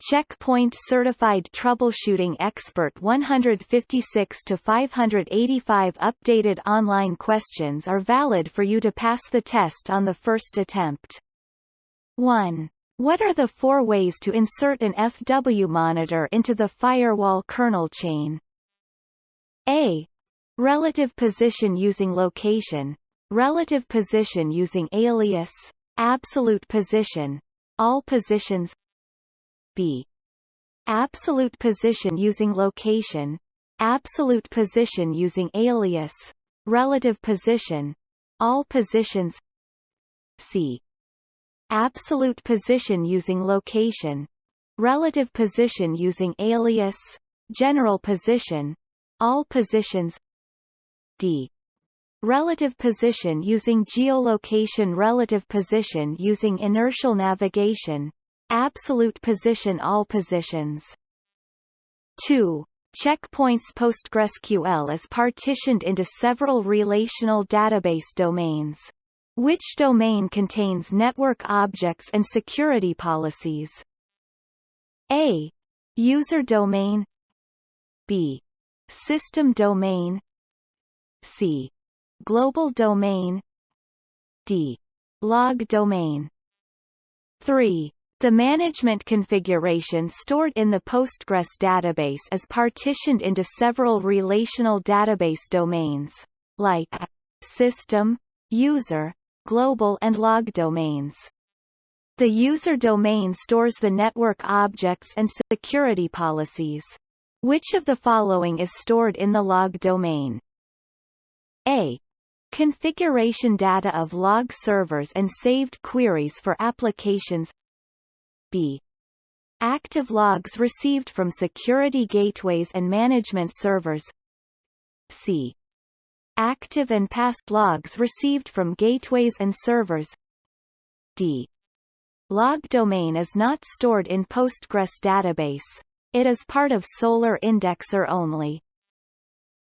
Checkpoint Certified Troubleshooting Expert 156 to 585 updated online questions are valid for you to pass the test on the first attempt. 1. What are the 4 ways to insert an FW monitor into the firewall kernel chain? A. Relative position using location, relative position using alias, absolute position, all positions. B. Absolute position using location, absolute position using alias, relative position, all positions. C. Absolute position using location, relative position using alias, general position, all positions. D. Relative position using geolocation, relative position using inertial navigation, absolute position, all positions. 2. Checkpoint's PostgreSQL is partitioned into several relational database domains. Which domain contains network objects and security policies? A. User domain. B. System domain. C. Global domain. D. Log domain. 3. The management configuration stored in the Postgres database is partitioned into several relational database domains, like system, user, global and log domains. The user domain stores the network objects and security policies. Which of the following is stored in the log domain? A. Configuration data of log servers and saved queries for applications. B. Active logs received from security gateways and management servers. C. Active and past logs received from gateways and servers. D. Log domain is not stored in Postgres database. It is part of Solr indexer only.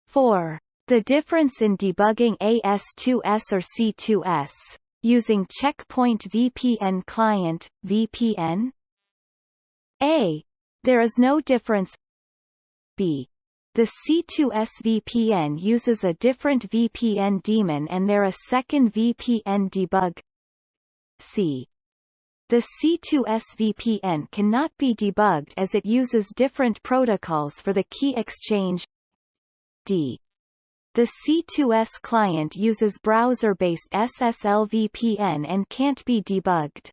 4. The difference in debugging AS2S or C2S, using Checkpoint VPN client, VPN? A. There is no difference. B. The C2S VPN uses a different VPN daemon and there a second VPN debug. C. The C2S VPN cannot be debugged as it uses different protocols for the key exchange. D. The C2S client uses browser-based SSL VPN and can't be debugged.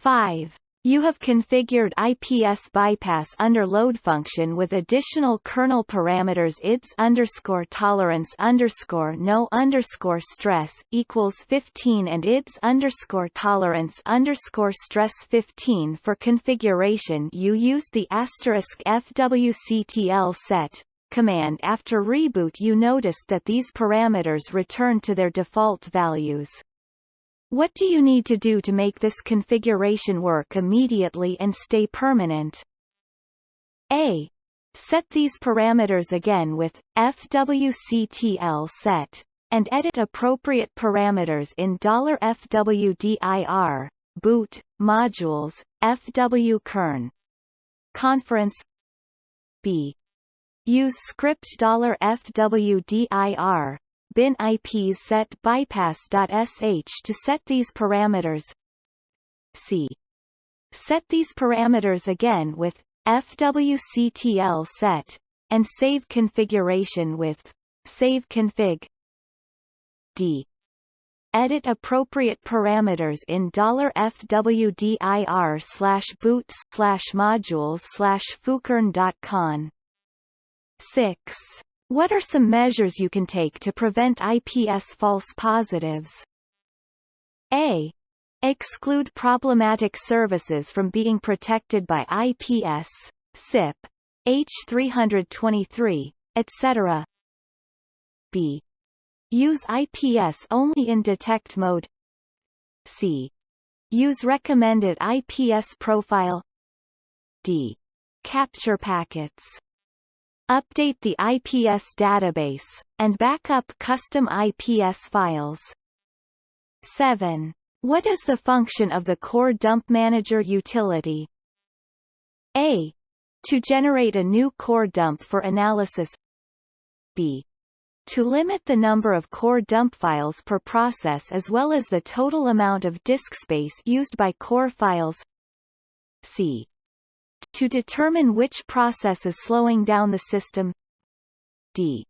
5. You have configured IPS bypass under load function with additional kernel parameters ids_tolerance_no_stress equals 15 and ids_tolerance_stress 15 for configuration. You used the *fwctl set command. After reboot you noticed that these parameters returned to their default values. What do you need to do to make this configuration work immediately and stay permanent? A. Set these parameters again with fwctl set, and edit appropriate parameters in $fwdir, boot, modules, fwkern. Conference. B. Use script $fwdir, bin IPs set bypass.sh to set these parameters. C. Set these parameters again with fwctl set, and save configuration with saveconfig. D. Edit appropriate parameters in $fwdir/boot/modules/fwkern.conf. 6. What are some measures you can take to prevent IPS false positives? A. Exclude problematic services from being protected by IPS, SIP, H323, etc. B. Use IPS only in detect mode. C. Use recommended IPS profile. D. Capture packets. Update the IPS database, and back up custom IPS files. 7. What is the function of the Core Dump Manager utility? A. To generate a new core dump for analysis. B. To limit the number of core dump files per process as well as the total amount of disk space used by core files. C. To determine which process is slowing down the system. D.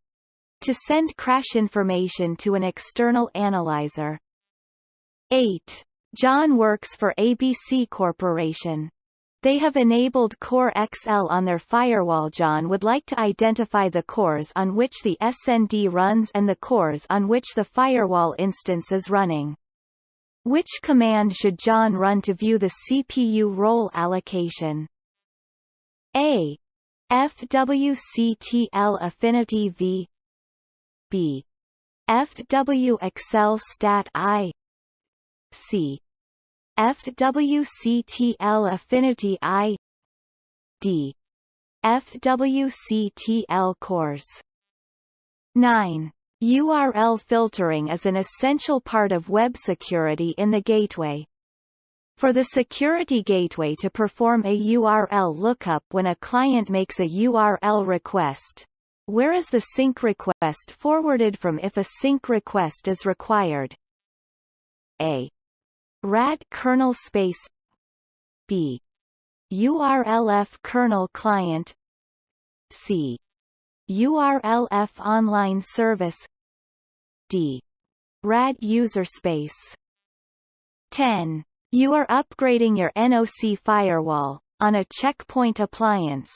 To send crash information to an external analyzer. 8. John works for ABC Corporation. They have enabled Core XL on their firewall. John would like to identify the cores on which the SND runs and the cores on which the firewall instance is running. Which command should John run to view the CPU role allocation? A. FWCTL Affinity V. B. FWXL Stat I. C. FWCTL Affinity I. D. FWCTL Cores. 9. URL filtering is an essential part of web security in the gateway. For the security gateway to perform a URL lookup when a client makes a URL request, where is the sync request forwarded from if a sync request is required? A. rad kernel space. B. URLF kernel client. C. URLF online service. D. rad user space. 10. You are upgrading your NOC firewall on a checkpoint appliance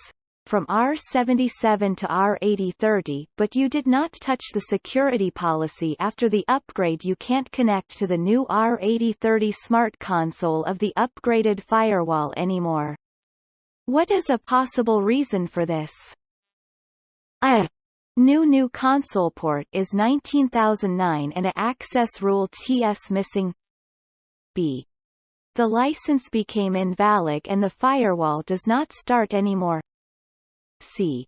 from R77 to R8030, but you did not touch the security policy after the upgrade. You can't connect to the new R8030 smart console of the upgraded firewall anymore. What is a possible reason for this? A. New console port is 19009 and a access rule TS missing. B. The license became invalid and the firewall does not start anymore. C.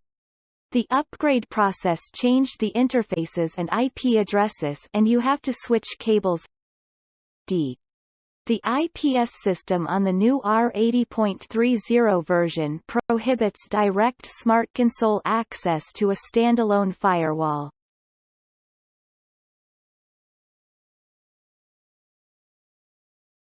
The upgrade process changed the interfaces and IP addresses and you have to switch cables. D. The IPS system on the new R80.30 version prohibits direct Smart Console access to a standalone firewall.